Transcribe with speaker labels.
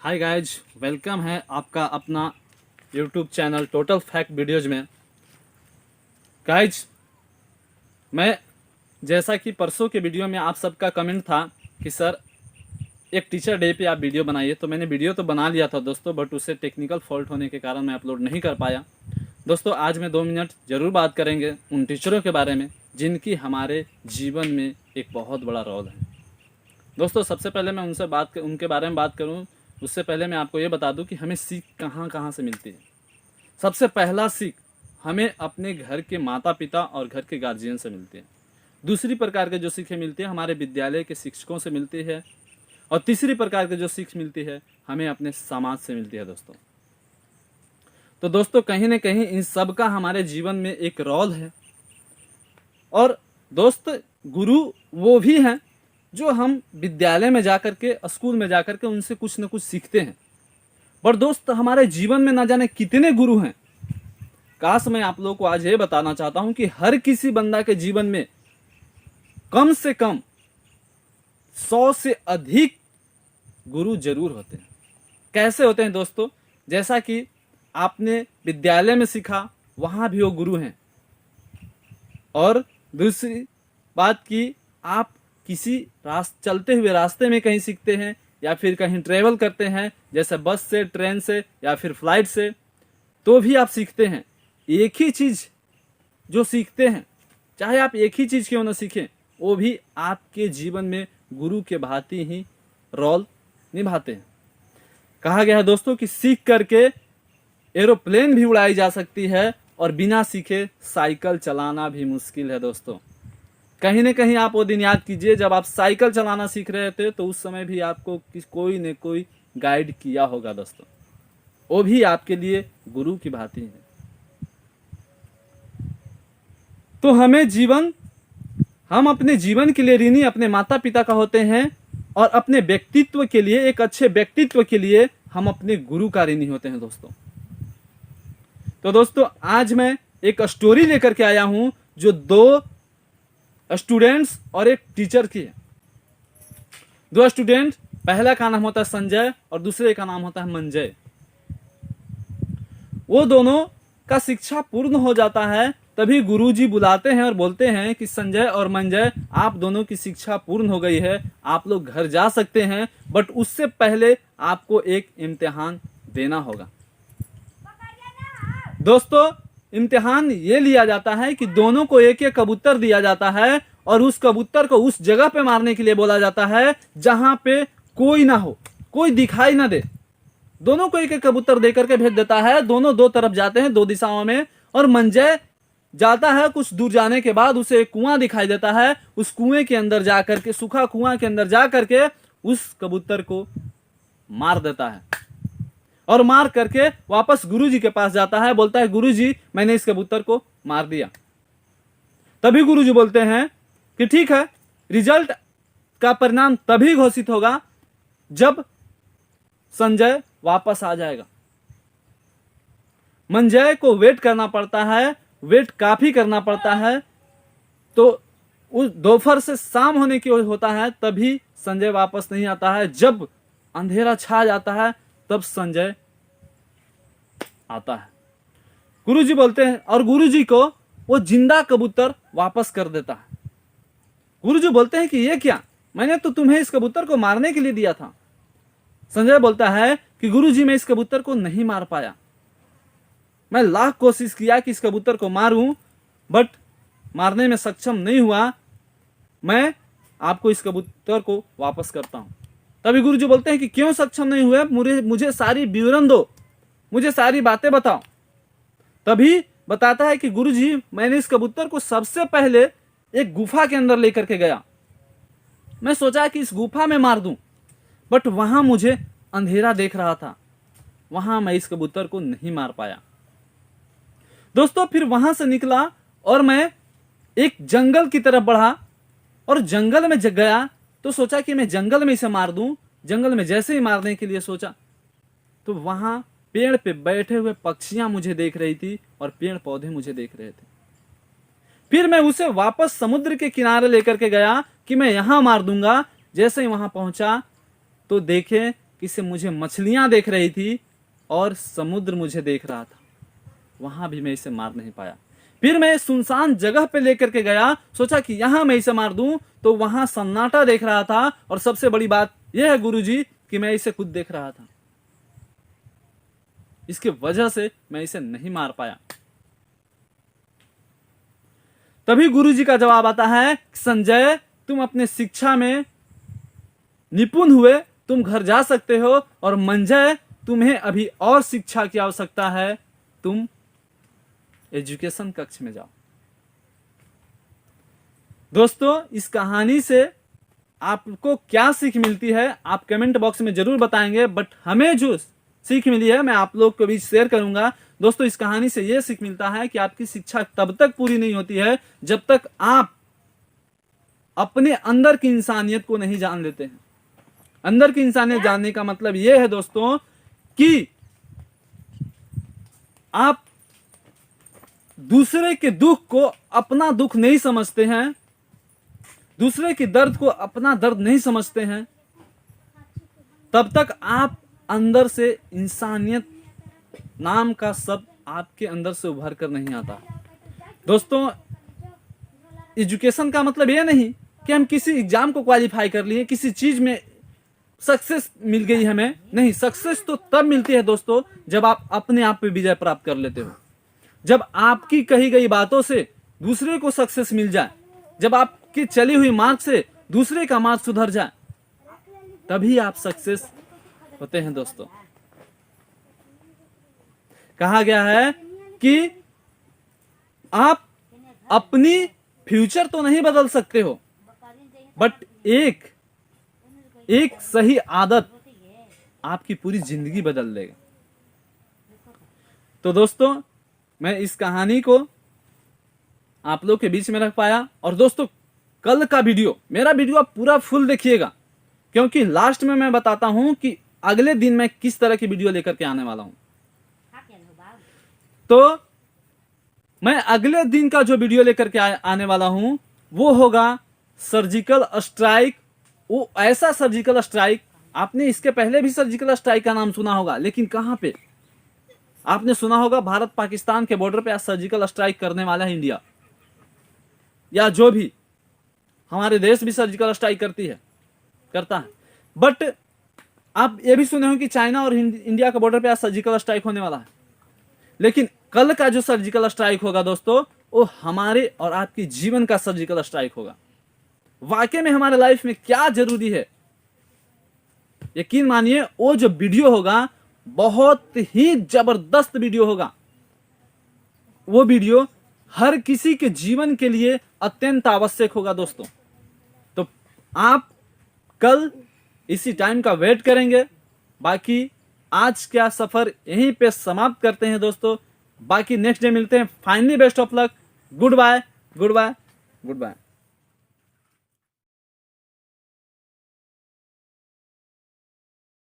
Speaker 1: Hi guys, welcome है आपका अपना YouTube channel total fact videos में। गाइज, मैं जैसा कि परसों के वीडियो में आप सबका कमेंट था कि सर एक टीचर डे पे आप वीडियो बनाइए, तो मैंने वीडियो तो बना लिया था दोस्तों, बट उसे टेक्निकल फॉल्ट होने के कारण मैं अपलोड नहीं कर पाया। दोस्तों, आज मैं 2 मिनट ज़रूर बात करेंगे उन टीचरों के बारे में जिनकी हमारे जीवन में एक बहुत बड़ा रोल है। दोस्तों, सबसे पहले मैं उनके बारे में बात करूं, उससे पहले मैं आपको ये बता दूं कि हमें सीख कहाँ कहाँ से मिलती है। सबसे पहला सीख हमें अपने घर के माता पिता और घर के गार्जियन से मिलती है। दूसरी प्रकार के जो सीखें मिलती है हमारे विद्यालय के शिक्षकों से मिलती है। और तीसरी प्रकार की जो सीख मिलती है हमें अपने समाज से मिलती है दोस्तों। तो दोस्तों, कहीं ना कहीं इन सब का हमारे जीवन में एक रोल है। और दोस्त, गुरु वो भी हैं जो हम विद्यालय में जाकर के, स्कूल में जाकर के उनसे कुछ न कुछ सीखते हैं। पर दोस्त, हमारे जीवन में ना जाने कितने गुरु हैं। काश मैं आप लोगों को आज ये बताना चाहता हूं कि हर किसी बंदा के जीवन में कम से कम 100 से अधिक गुरु जरूर होते हैं। कैसे होते हैं दोस्तों? जैसा कि आपने विद्यालय में सीखा, वहां भी वो गुरु हैं। और दूसरी बात कि आप किसी चलते हुए रास्ते में कहीं सीखते हैं या फिर कहीं ट्रेवल करते हैं, जैसे बस से, ट्रेन से या फिर फ्लाइट से, तो भी आप सीखते हैं। एक ही चीज जो सीखते हैं, चाहे आप एक ही चीज क्यों ना सीखें, वो भी आपके जीवन में गुरु के भांति ही रोल निभाते हैं। कहा गया है दोस्तों कि सीख करके एरोप्लेन भी उड़ाई जा सकती है और बिना सीखे साइकिल चलाना भी मुश्किल है दोस्तों। कहीं न कहीं आप वो दिन याद कीजिए जब आप साइकिल चलाना सीख रहे थे, तो उस समय भी आपको कोई न कोई गाइड किया होगा दोस्तों। वो भी आपके लिए गुरु की भांति है। तो हम अपने जीवन के लिए ऋणी अपने माता पिता का होते हैं, और अपने व्यक्तित्व के लिए, एक अच्छे व्यक्तित्व के लिए हम अपने गुरु का ऋणी होते हैं दोस्तों। तो दोस्तों, आज मैं एक स्टोरी लेकर के आया हूं जो 2 स्टूडेंट्स और एक टीचर की है। 2 स्टूडेंट, पहला का नाम होता है संजय और दूसरे का नाम होता है मंजय। वो दोनों का शिक्षा पूर्ण हो जाता है, तभी गुरुजी बुलाते हैं और बोलते हैं कि संजय और मंजय, आप दोनों की शिक्षा पूर्ण हो गई है, आप लोग घर जा सकते हैं, बट उससे पहले आपको एक इम्तिहान देना होगा। दोस्तों, इम्तिहान ये लिया जाता है कि दोनों को एक एक कबूतर दिया जाता है और उस कबूतर को उस जगह पे मारने के लिए बोला जाता है जहां पे कोई ना हो, कोई दिखाई ना दे। दोनों को एक एक कबूतर देकर के भेज देता है। दोनों 2 तरफ जाते हैं, 2 दिशाओं में। और मंजय जाता है, कुछ दूर जाने के बाद उसे एक कुआं दिखाई देता है। उस कुएं के अंदर जाकर के, सूखा कुआं के अंदर जाकर के उस कबूतर को मार देता है और मार करके वापस गुरुजी के पास जाता है। बोलता है, गुरुजी, मैंने इस कबूतर को मार दिया। तभी गुरुजी बोलते हैं कि ठीक है, रिजल्ट का परिणाम तभी घोषित होगा जब संजय वापस आ जाएगा। मंजय को वेट करना पड़ता है, वेट काफी करना पड़ता है। तो उस दोपहर से शाम होने की होता है, तभी संजय वापस नहीं आता है। जब अंधेरा छा जाता है तब संजय आता है। गुरुजी बोलते हैं, और गुरुजी को वो जिंदा कबूतर वापस कर देता है। गुरुजी बोलते हैं कि ये क्या, मैंने तो तुम्हें इस कबूतर को मारने के लिए दिया था। संजय बोलता है कि गुरुजी, मैं इस कबूतर को नहीं मार पाया। मैं लाख कोशिश किया कि इस कबूतर को मारूं, बट मारने में सक्षम नहीं हुआ। मैं आपको इस कबूतर को वापस करता हूं। तभी गुरुजी बोलते हैं कि क्यों सक्षम नहीं हुए, मुझे सारी विवरण दो, मुझे सारी बातें बताओ। तभी बताता है कि गुरुजी, मैंने इस कबूतर को सबसे पहले एक गुफा के अंदर लेकर के गया। मैं सोचा कि इस गुफा में मार दूं, बट वहां मुझे अंधेरा देख रहा था, वहां मैं इस कबूतर को नहीं मार पाया। दोस्तों, फिर वहां से निकला और मैं एक जंगल की तरफ बढ़ा, और जंगल में गया तो सोचा कि मैं जंगल में इसे मार दूं। जंगल में जैसे ही मारने के लिए सोचा, तो वहां पेड़ पे बैठे हुए पक्षियां मुझे देख रही थी और पेड़ पौधे मुझे देख रहे थे। फिर मैं उसे वापस समुद्र के किनारे लेकर के गया कि मैं यहां मार दूंगा। जैसे ही वहां पहुंचा तो देखे कि मुझे मछलियां देख रही थी और समुद्र मुझे देख रहा था, वहां भी मैं इसे मार नहीं पाया। फिर मैं सुनसान जगह पे लेकर के गया, सोचा कि यहां मैं इसे मार दूं, तो वहां सन्नाटा देख रहा था, और सबसे बड़ी बात यह है गुरुजी कि मैं इसे खुद देख रहा था। इसकी वजह से मैं इसे नहीं मार पाया। तभी गुरुजी का जवाब आता है, संजय तुम अपने शिक्षा में निपुण हुए, तुम घर जा सकते हो, और मंजय तुम्हें अभी और शिक्षा की आवश्यकता है, तुम एजुकेशन कक्ष में जाओ। दोस्तों, इस कहानी से आपको क्या सीख मिलती है आप कमेंट बॉक्स में जरूर बताएंगे, बट हमें जो सीख मिली है मैं आप लोग को भी शेयर करूंगा। दोस्तों, इस कहानी से यह सीख मिलता है कि आपकी शिक्षा तब तक पूरी नहीं होती है जब तक आप अपने अंदर की इंसानियत को नहीं जान लेते हैं। अंदर की इंसानियत जानने का मतलब यह है दोस्तों कि आप दूसरे के दुख को अपना दुख नहीं समझते हैं, दूसरे के दर्द को अपना दर्द नहीं समझते हैं, तब तक आप अंदर से इंसानियत नाम का शब्द आपके अंदर से उभर कर नहीं आता। दोस्तों, एजुकेशन का मतलब यह नहीं कि हम किसी एग्जाम को क्वालिफाई कर लिए, किसी चीज में सक्सेस मिल गई हमें, नहीं। सक्सेस तो तब मिलती है दोस्तों जब आप अपने आप पे विजय प्राप्त कर लेते हो, जब आपकी कही गई बातों से दूसरे को सक्सेस मिल जाए, जब आपकी चली हुई मार्ग से दूसरे का मार्ग सुधर जाए, तभी आप सक्सेस होते हैं। दोस्तों, कहा गया है कि आप अपनी फ्यूचर तो नहीं बदल सकते हो, बट एक सही आदत आपकी पूरी जिंदगी बदल देगा। तो दोस्तों, मैं इस कहानी को आप लोग के बीच में रख पाया। और दोस्तों, कल का वीडियो, मेरा वीडियो आप पूरा फुल देखिएगा, क्योंकि लास्ट में मैं बताता हूं कि अगले दिन मैं किस तरह की वीडियो लेकर के आने वाला हूं। तो मैं अगले दिन का जो वीडियो लेकर के आने वाला हूं वो होगा सर्जिकल स्ट्राइक। वो ऐसा सर्जिकल स्ट्राइक, आपने इसके पहले भी सर्जिकल स्ट्राइक का नाम सुना होगा, लेकिन कहां पे आपने सुना होगा? भारत पाकिस्तान के बॉर्डर पे आज सर्जिकल स्ट्राइक करने वाला है इंडिया, या जो भी हमारे देश भी सर्जिकल स्ट्राइक करता है। बट आप ये भी सुने हो कि चाइना और इंडिया के बॉर्डर पे आज सर्जिकल स्ट्राइक होने वाला है। लेकिन कल का जो सर्जिकल स्ट्राइक होगा दोस्तों, वो हमारे और आपके जीवन का सर्जिकल स्ट्राइक होगा। वाकई में हमारे लाइफ में क्या जरूरी है, यकीन मानिए वो जो वीडियो होगा बहुत ही जबरदस्त वीडियो होगा। वो वीडियो हर किसी के जीवन के लिए अत्यंत आवश्यक होगा दोस्तों। तो आप कल इसी टाइम का वेट करेंगे। बाकी आज का सफर यहीं पे समाप्त करते हैं दोस्तों। बाकी नेक्स्ट डे मिलते हैं। Finally best of luck. Goodbye, goodbye, good bye.